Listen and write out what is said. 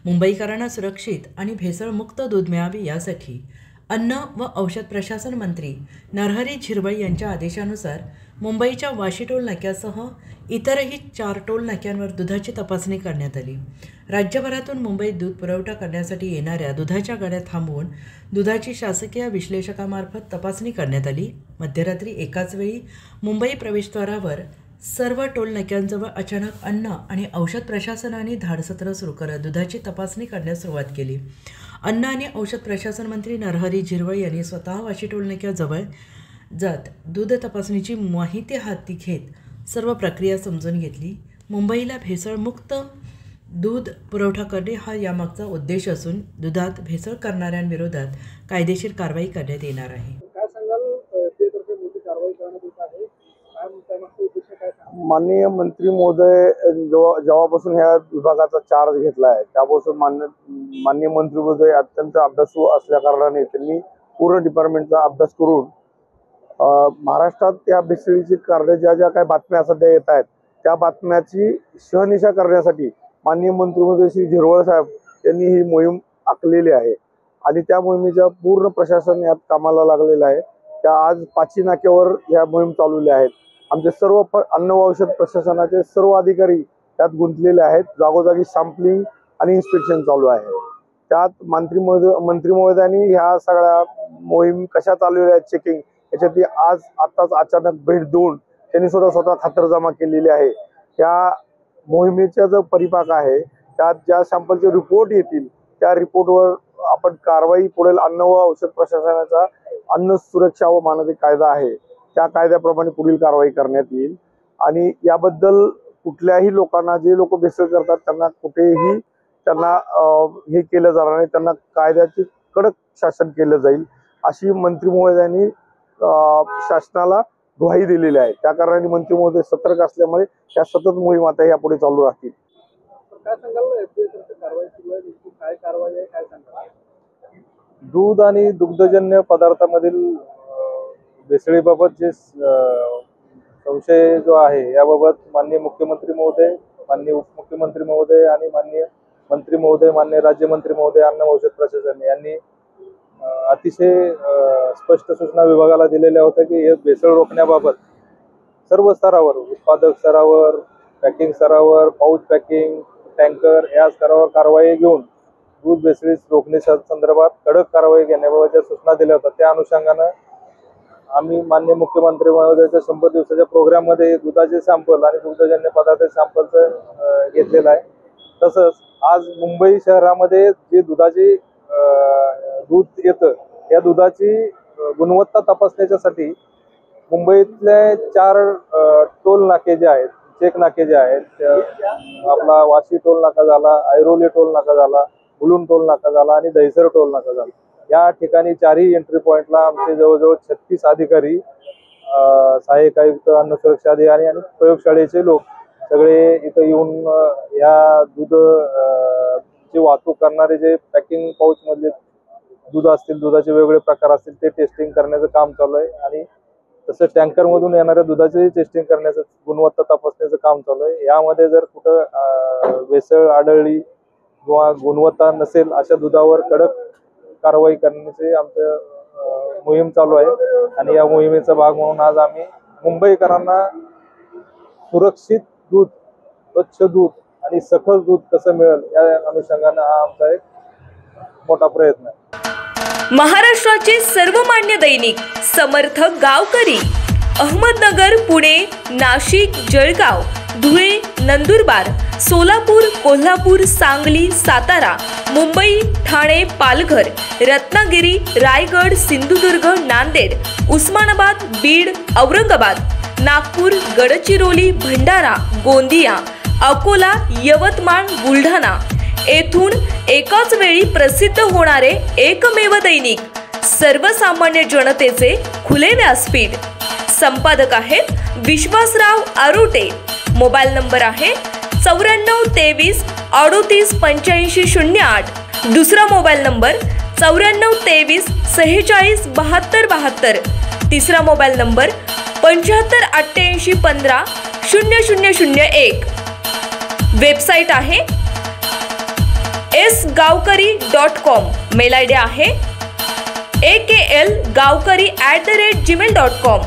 मुंबईकरांना सुरक्षित आणि भेसळमुक्त दूध मिळावे यासाठी अन्न व औषध प्रशासन मंत्री नरहरी झिरवळ यांच्या आदेशानुसार मुंबईच्या वाशी टोल नाक्यासह इतरही 4 टोल नाक्यांवर दुधाची तपासणी करण्यात आली। राज्यभरातून मुंबईत दूध पुरवठा करण्यासाठी येणाऱ्या दुधाच्या गाड्या थांबवून दुधाची शासकीय विश्लेषकामार्फत तपासणी करण्यात आली। मध्यरात्री एकाच वेळी मुंबई प्रवेशद्वारावर सर्व टोल नाक्यांजवळ अचानक अन्न आणि औषध प्रशासनाने धाडसत्र सुरू करत दुधाची तपासणी करण्यास सुरुवात केली। अन्न आणि औषध प्रशासन मंत्री नरहरी झिरवळ यांनी स्वतः वाशी टोल नाक्याजवळ जात दूध तपासणीची माहिती हाती घेत सर्व प्रक्रिया समजून घेतली। मुंबईला भेसळमुक्त दूध पुरवठा करणे हा यामागचा उद्देश असून दुधात भेसळ करणाऱ्यांविरोधात कायदेशीर कारवाई करण्यात येणार आहे। काय सांगाल, ते तर मोठी कारवाई करण्यात येत आहे, काय त्यामागचा उद्देश काय? माननीय मंत्री महोदय जेव्हापासून ह्या विभागाचा चार्ज घेतला आहे त्यापासून माननीय मंत्री महोदय अत्यंत अभ्यासू असल्या कारणाने त्यांनी पूर्ण डिपार्टमेंटचा अभ्यास करून महाराष्ट्रात या भेसळीची कारणे ज्या काही बातम्या सध्या येत आहेत त्या बातम्याची शहनिशा करण्यासाठी माननीय मंत्री महोदय श्री झिरवळ साहेब यांनी ही मोहीम आखलेली आहे आणि त्या मोहिमेच्या पूर्ण प्रशासन यात कामाला लागलेलं आहे। त्या आज 5 नाक्यावर या मोहीम चालवल्या आहेत। आमचे सर्व अन्न व औषध प्रशासनाचे सर्व अधिकारी त्यात गुंतलेले आहेत। जागोजागी सॅम्पलिंग आणि इन्स्पेक्शन चालू आहे। त्यात मंत्री महोदयांनी ह्या सगळ्या मोहीम कशा चालवल्या आहेत चेकिंग याच्यात आताच अचानक भेट देऊन त्यांनी स्वतः खातरजमा केलेली आहे। त्या मोहिमेचा जो परिपाक आहे त्यात ज्या सॅम्पलचे रिपोर्ट येतील त्या रिपोर्टवर आपण कारवाई पुढील अन्न व औषध प्रशासनाचा अन्न सुरक्षा व मानके कायदा आहे त्या कायद्याप्रमाणे पुढील कारवाई करण्यात येईल आणि याबद्दल कुठल्याही लोकांना जे लोक भेसळ करतात त्यांना कुठेही हे केलं जाणार नाही, त्यांना कायद्याचे कडक शासन केलं जाईल अशी मंत्री महोदयांनी शासनाला ग्वाही दिलेली आहे। त्या कारणाने मंत्री महोदय सतर्क असल्यामुळे या सतत मोहीम आता यापुढे चालू राहतील। काय सांगाल, कारवाई सुरू आहे, काय कारवाई आहे, काय सांगाल? दूध आणि दुग्धजन्य पदार्थामधील भेसळीबाबत जे संशय जो आहे याबाबत माननीय मुख्यमंत्री महोदय, माननीय उपमुख्यमंत्री महोदय आणि माननीय मंत्री महोदय, माननीय राज्यमंत्री महोदय अन्न औषध प्रशासन यांनी अतिशय स्पष्ट सूचना विभागाला दिलेल्या होत्या की हे भेसळ रोखण्याबाबत सर्व स्तरावर उत्पादक स्तरावर, पॅकिंग स्तरावर, पाऊच पॅकिंग, टँकर या स्तरावर कारवाई घेऊन दूध भेसळी रोखण्याच्या संदर्भात कडक कारवाई घेण्याबाबत ज्या सूचना दिल्या होत्या त्या अनुषंगानं आम्ही माननीय मुख्यमंत्री महोदयाच्या 100 दिवसाच्या प्रोग्राममध्ये दुधाचे सॅम्पल आणि दुग्धजन्य पदार्थ सॅम्पलचं घेतलेलं आहे। तसंच आज मुंबई शहरामध्ये जे दूध येतं या दुधाची गुणवत्ता तपासण्यासाठी मुंबईतले 4 टोल नाके जे आहेत, चेक नाके जे आहेत, आपला वाशी टोल नाका झाला, ऐरोली टोल नाका झाला, मुलुंड टोल नाका झाला आणि दहिसर टोल नाका झाला, या ठिकाणी 4ही एंट्री पॉइंटला आमचे जवळजवळ 36 अधिकारी, सहाय्यक आयुक्त, अन्न सुरक्षा अधिकारी आणि प्रयोगशाळेचे लोक सगळे इथं येऊन या दूधची वाहतूक करणारे जे पॅकिंग पाऊच मधले दूध असतील, दुधाचे वेगवेगळे प्रकार असतील ते टेस्टिंग करण्याचं काम चालू आहे आणि तसं टँकर मधून येणाऱ्या दुधाचे टेस्टिंग करण्याचं, गुणवत्ता तपासण्याचं काम चालू आहे। यामध्ये जर कुठं भेसळ आढळली किंवा गुणवत्ता नसेल अशा दुधावर कडक कारवाई करण्याचे आमचं मोहीम चालू आहे आणि या मोहिमेचा भाग म्हणून आज आम्ही मुंबईकरांना सुरक्षित दूध, स्वच्छ दूध आणि सखल दूध कसं मिळेल या अनुषंगाने हा आमचा एक मोठा प्रयत्न आहे। महाराष्ट्राचे सर्वमान्य दैनिक समर्थ गावकरी अहमदनगर, पुणे, नाशिक, जळगाव, धुळे, नंदुरबार, सोलापूर, कोल्हापूर, सांगली, सातारा, मुंबई, ठाणे, पालघर, रत्नागिरी, रायगड, सिंधुदुर्ग, नांदेड, उस्मानाबाद, बीड, औरंगाबाद, नागपूर, गडचिरोली, भंडारा, गोंदिया, अकोला, यवतमाळ, बुलढाणा येथून एकाच वेळी प्रसिद्ध होणारे एकमेव दैनिक, सर्वसामान्य जनतेचे खुले व्यासपीठ। संपादक आहेत विश्वासराव आरोटे। मोबाईल नंबर आहे 94 23 38 85 08। दुसरा मोबाईल नंबर 94 23 46 72 72। तिसरा मोबाईल नंबर 75 88 15 0001। वेबसाईट आहे asgavkari.com. मेल आयडी आहे akl gavkari@gmail.com.